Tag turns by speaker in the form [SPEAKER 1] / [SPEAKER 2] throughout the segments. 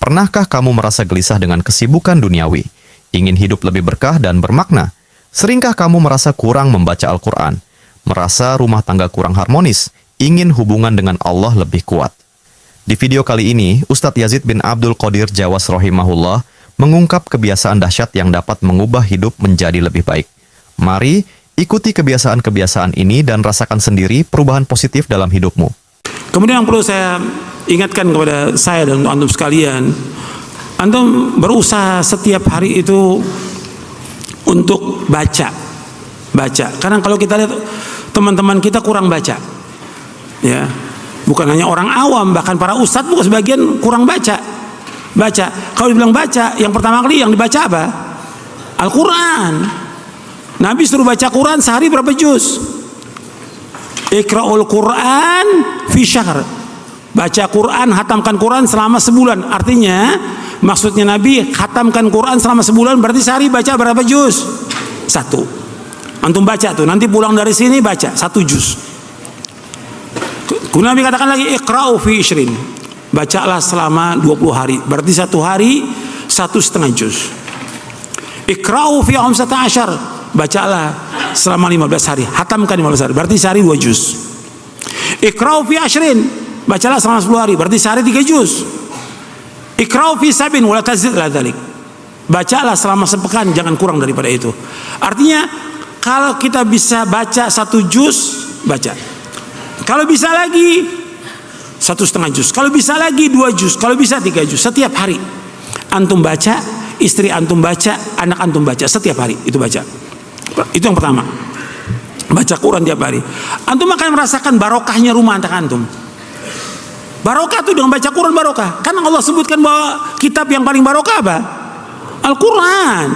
[SPEAKER 1] Pernahkah kamu merasa gelisah dengan kesibukan duniawi? Ingin hidup lebih berkah dan bermakna? Seringkah kamu merasa kurang membaca Al-Quran? Merasa rumah tangga kurang harmonis? Ingin hubungan dengan Allah lebih kuat? Di video kali ini, Ustadz Yazid bin Abdul Qadir Jawas rahimahullah mengungkap kebiasaan dahsyat yang dapat mengubah hidup menjadi lebih baik. Mari ikuti kebiasaan-kebiasaan ini dan rasakan sendiri perubahan positif dalam hidupmu.
[SPEAKER 2] Kemudian yang perlu saya ingatkan kepada saya dan untuk antum sekalian, antum berusaha setiap hari itu untuk baca. Karena kalau kita lihat teman-teman kita kurang baca, ya, bukan hanya orang awam, bahkan para ustadz juga sebagian kurang baca. Kalau dibilang baca, yang pertama kali yang dibaca apa? Al-Quran. Nabi suruh baca Quran sehari berapa juz? Iqra'ul Quran fi syahr. Baca Quran, hatamkan Quran selama sebulan. Artinya maksudnya Nabi hatamkan Quran selama sebulan, berarti sehari baca berapa juz? 1. Antum baca tuh, nanti pulang dari sini baca 1 juz. Kemudian Nabi katakan lagi iqra'u fi ishrin. Bacalah selama 20 hari. Berarti 1 hari 1,5 juz. Iqra'u fi 15. Bacalah selama 15 hari. Hatamkan 15 hari. Berarti sehari 2 juz. Iqra'u fi ashrin. Bacalah selama 10 hari. Berarti sehari 3 juz. Iqra'u fi sabin wala tazid la dzalik. Bacalah selama sepekan, jangan kurang daripada itu. Artinya kalau kita bisa baca 1 juz, baca. Kalau bisa lagi 1,5 juz. Kalau bisa lagi 2 juz. Kalau bisa 3 juz. Setiap hari antum baca, istri antum baca, anak antum baca. Setiap hari itu baca. Itu yang pertama. Baca Quran tiap hari. Antum akan merasakan barokahnya rumah tangga antum. Barokah itu dengan baca Quran barokah. Kan Allah sebutkan bahwa kitab yang paling barokah apa? Al-Quran.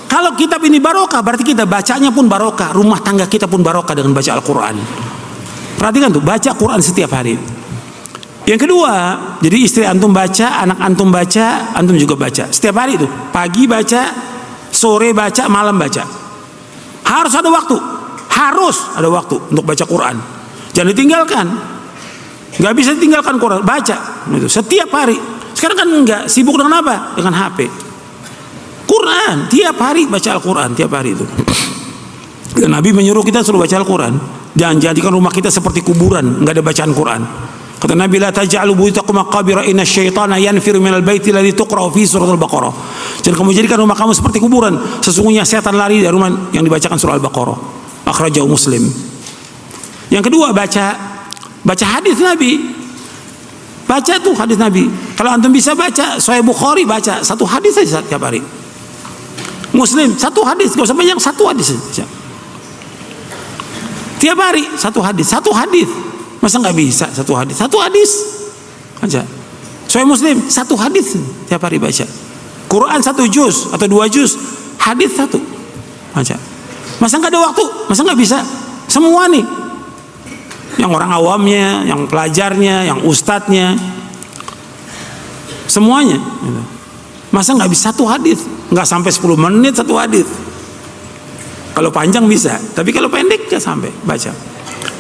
[SPEAKER 2] Kalau kitab ini barokah, berarti kita bacanya pun barokah. Rumah tangga kita pun barokah dengan baca Al-Quran. Perhatikan tuh, baca Quran setiap hari. Yang kedua, jadi istri antum baca, anak antum baca, antum juga baca. Setiap hari itu, pagi baca, sore baca, malam baca. Harus ada waktu untuk baca Quran. Jangan ditinggalkan. Nggak bisa ditinggalkan Quran, baca. Itu setiap hari. Sekarang kan enggak, sibuk dengan apa? Dengan HP. Quran, tiap hari baca Al-Quran, tiap hari itu. Dan Nabi menyuruh kita suruh baca Al-Quran. Jangan jadikan rumah kita seperti kuburan, nggak ada bacaan Quran. Kata Nabi, la taj'alu buyutakum maqabira inna syaitana yanfiru minal baiti alladhi tuqra'u fi surah Al-Baqarah. Jangan kamu jadikan rumah kamu seperti kuburan. Sesungguhnya setan lari dari rumah yang dibacakan surah Al-Baqarah. Akhrajahu Muslim. Yang kedua, baca hadis Nabi. Baca tuh hadis Nabi. Kalau antum bisa baca Sahih Bukhari, baca 1 hadis saja setiap hari. Muslim 1 hadis, enggak usah banyak, 1 hadis saja. Tiap hari 1 hadis. Masa nggak bisa 1 hadis? 1 hadis aja. Sahih Muslim 1 hadis tiap hari baca. Quran 1 juz atau 2 juz, hadis 1 baca. Masa nggak ada waktu? Masa nggak bisa? Semua nih, yang orang awamnya, yang pelajarnya, yang ustadznya, semuanya. Masa nggak bisa 1 hadis? Nggak sampai 10 menit 1 hadis. Kalau panjang bisa, tapi kalau pendek nggak sampai baca.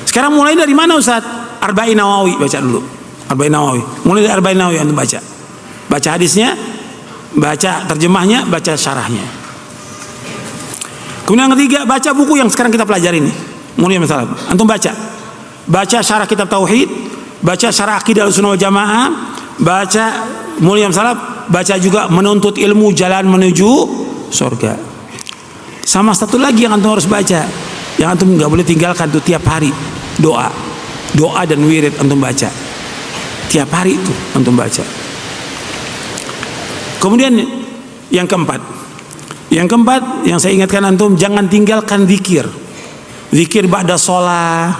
[SPEAKER 2] Sekarang mulai dari mana Ustaz? Arba'in Nawawi baca dulu. Arba'in Nawawi. Mulai dari Arba'in Nawawi antum baca. Baca hadisnya, baca terjemahnya, baca syarahnya. Kemudian yang ketiga, baca buku yang sekarang kita pelajari ini. Mulai masalah. Antum baca. Baca syarah kitab tauhid, baca syarah akidah Ahlussunnah wal Jamaah, baca mulai masalah, baca juga menuntut ilmu jalan menuju surga. Sama satu lagi yang antum harus baca, yang antum nggak boleh tinggalkan tuh tiap hari, doa dan wirid antum baca tiap hari itu antum baca. Kemudian yang keempat yang saya ingatkan antum, jangan tinggalkan zikir ba'da sholat,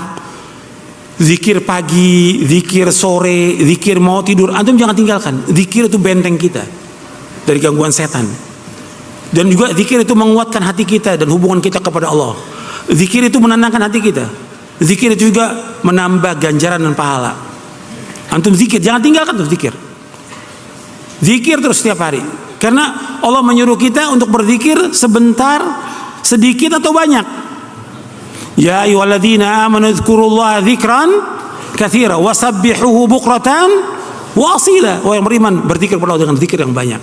[SPEAKER 2] zikir pagi, zikir sore, zikir mau tidur, antum jangan tinggalkan. Zikir itu benteng kita dari gangguan setan. Dan juga zikir itu menguatkan hati kita dan hubungan kita kepada Allah. Zikir itu menenangkan hati kita. Zikir itu juga menambah ganjaran dan pahala. Antum zikir, jangan tinggalkan tuh zikir. Zikir terus setiap hari. Karena Allah menyuruh kita untuk berzikir sebentar, sedikit atau banyak. Ya ayyuhalladzina amanu dzkurullaha dzikran katsira wasabbihuhu bukratan Wasila, yang beriman berzikir kepada Allah dengan zikir yang banyak.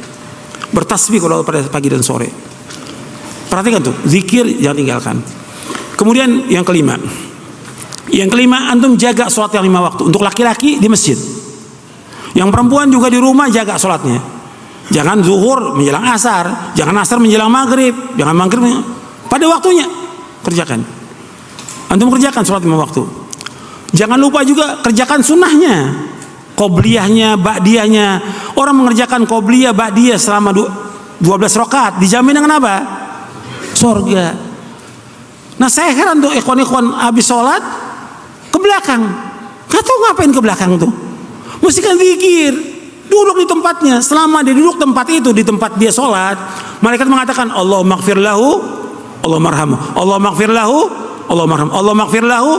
[SPEAKER 2] Bertasbih kepada Allah pada pagi dan sore. Perhatikan tuh, zikir jangan tinggalkan. Kemudian yang kelima. Yang kelima, antum jaga sholat yang 5 waktu. Untuk laki-laki di masjid. Yang perempuan juga di rumah jaga sholatnya. Jangan zuhur menjelang asar, jangan asar menjelang maghrib, jangan maghrib pada waktunya. Kerjakan. Antum kerjakan sholat 5 waktu. Jangan lupa juga kerjakan sunnahnya. Qobliyahnya, ba'diyahnya. Orang mengerjakan qobliyah, ba'diyah selama 12 rakaat dijamin dengan apa? Surga. Nah saya heran tuh ikhwan-ikhwan habis sholat ke belakang. Gak tahu ngapain ke belakang tuh. Mesti kan zikir. Duduk di tempatnya. Selama dia duduk tempat itu, di tempat dia sholat, malaikat mengatakan Allahumma ighfir lahu, Allahumma arhamhu, Allahumma ighfir lahu, Allahumma arhamhu, Allahumma ighfir lahu.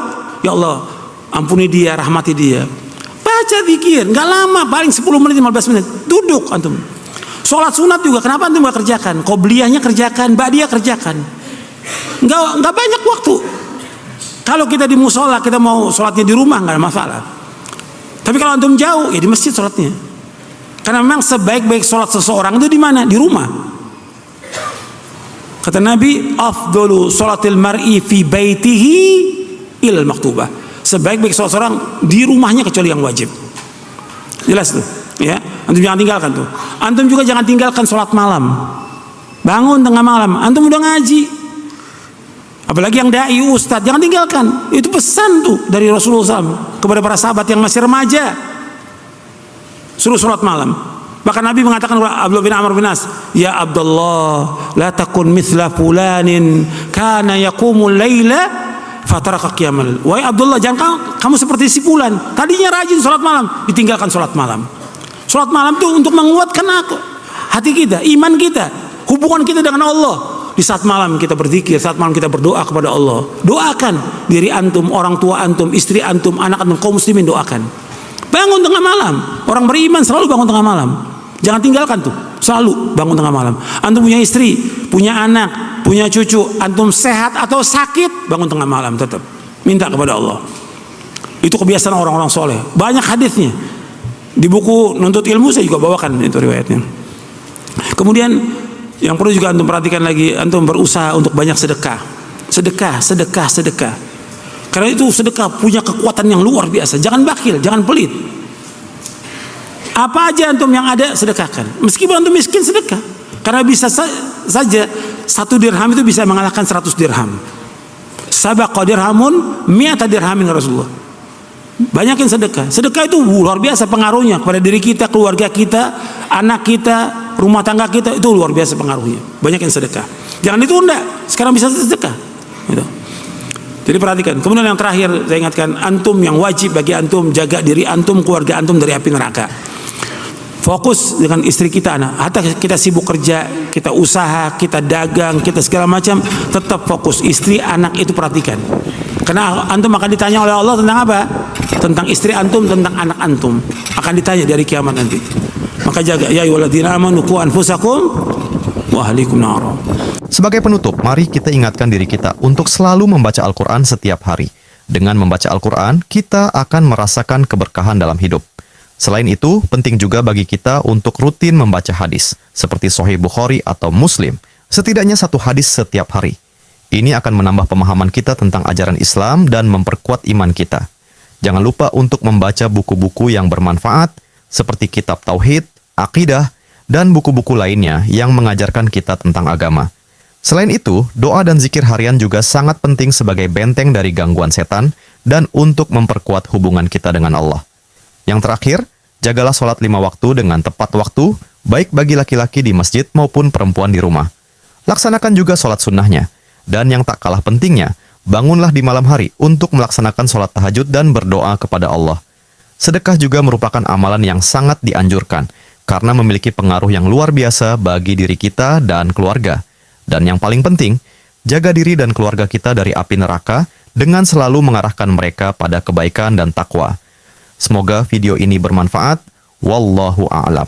[SPEAKER 2] Ya Allah, ampuni dia, rahmati dia. Baca zikir, nggak lama, paling 10 menit, 15 menit. Duduk antum. Sholat sunat juga, kenapa antum nggak kerjakan? Qobliyahnya kerjakan, ba'diyah kerjakan. Nggak banyak waktu. Kalau kita di musola, kita mau sholatnya di rumah nggak ada masalah. Tapi kalau antum jauh, ya di masjid sholatnya. Karena memang sebaik-baik sholat seseorang itu di mana? Di rumah. Kata Nabi, afdalu sholatil mar'i fi baitihi ilal maktubah. Sebaik-baik sholat seseorang di rumahnya kecuali yang wajib. Jelas tuh, ya. Antum jangan tinggalkan tuh. Antum juga jangan tinggalkan sholat malam. Bangun tengah malam, antum udah ngaji. Apalagi yang dai ustadz, jangan tinggalkan. Itu pesan tuh dari Rasulullah SAW kepada para sahabat yang masih remaja. Suruh sholat malam. Maka Nabi mengatakan kepada Abdullah bin Amr bin As, ya Abdullah, la takun mithla fulanin kana yaqumul laila fataraka qiyamal. Wahai Abdullah, jangan kamu seperti si fulan. Tadinya rajin sholat malam, ditinggalkan sholat malam. Sholat malam itu untuk menguatkan hati kita, iman kita, hubungan kita dengan Allah. Di saat malam kita berzikir, saat malam kita berdoa kepada Allah. Doakan diri antum, orang tua antum, istri antum, anak antum, kaum muslimin, doakan. Bangun tengah malam. Orang beriman selalu bangun tengah malam. Jangan tinggalkan tuh. Selalu bangun tengah malam. Antum punya istri, punya anak, punya cucu, antum sehat atau sakit, bangun tengah malam tetap. Minta kepada Allah. Itu kebiasaan orang-orang soleh. Banyak hadisnya. Di buku Nuntut Ilmu saya juga bawakan itu riwayatnya. Kemudian yang perlu juga antum perhatikan lagi, antum berusaha untuk banyak sedekah. Sedekah, sedekah, sedekah. Karena itu sedekah punya kekuatan yang luar biasa. Jangan bakhil, jangan pelit. Apa aja antum yang ada sedekahkan. Meskipun antum miskin, sedekah. Karena bisa saja 1 dirham itu bisa mengalahkan 100 dirham. Sabaqa dirhamun mi'ata dirhamin Rasulullah. Banyakin sedekah. Sedekah itu luar biasa pengaruhnya kepada diri kita, keluarga kita, anak kita, rumah tangga kita, itu luar biasa pengaruhnya. Banyakin sedekah. Jangan ditunda. Sekarang bisa sedekah. Gitu. Jadi perhatikan. Kemudian yang terakhir saya ingatkan, antum yang wajib bagi antum jaga diri antum, keluarga antum dari api neraka. Fokus dengan istri kita, anak. Hatta kita sibuk kerja, kita usaha, kita dagang, kita segala macam, tetap fokus. Istri, anak itu perhatikan. Karena antum akan ditanya oleh Allah tentang apa? Tentang istri antum, tentang anak antum. Akan ditanya dari kiamat nanti. Maka jaga, ya ayyuhalladzina amanu qu anfusakum wa ahlikum nar.
[SPEAKER 1] Sebagai penutup, mari kita ingatkan diri kita untuk selalu membaca Al-Quran setiap hari. Dengan membaca Al-Quran, kita akan merasakan keberkahan dalam hidup. Selain itu, penting juga bagi kita untuk rutin membaca hadis, seperti Sahih Bukhari atau Muslim, setidaknya 1 hadis setiap hari. Ini akan menambah pemahaman kita tentang ajaran Islam dan memperkuat iman kita. Jangan lupa untuk membaca buku-buku yang bermanfaat, seperti kitab Tauhid, Aqidah, dan buku-buku lainnya yang mengajarkan kita tentang agama. Selain itu, doa dan zikir harian juga sangat penting sebagai benteng dari gangguan setan dan untuk memperkuat hubungan kita dengan Allah. Yang terakhir, jagalah sholat 5 waktu dengan tepat waktu, baik bagi laki-laki di masjid maupun perempuan di rumah. Laksanakan juga sholat sunnahnya. Dan yang tak kalah pentingnya, bangunlah di malam hari untuk melaksanakan sholat tahajud dan berdoa kepada Allah. Sedekah juga merupakan amalan yang sangat dianjurkan, karena memiliki pengaruh yang luar biasa bagi diri kita dan keluarga. Dan yang paling penting, jaga diri dan keluarga kita dari api neraka dengan selalu mengarahkan mereka pada kebaikan dan takwa. Semoga video ini bermanfaat. Wallahu a'lam.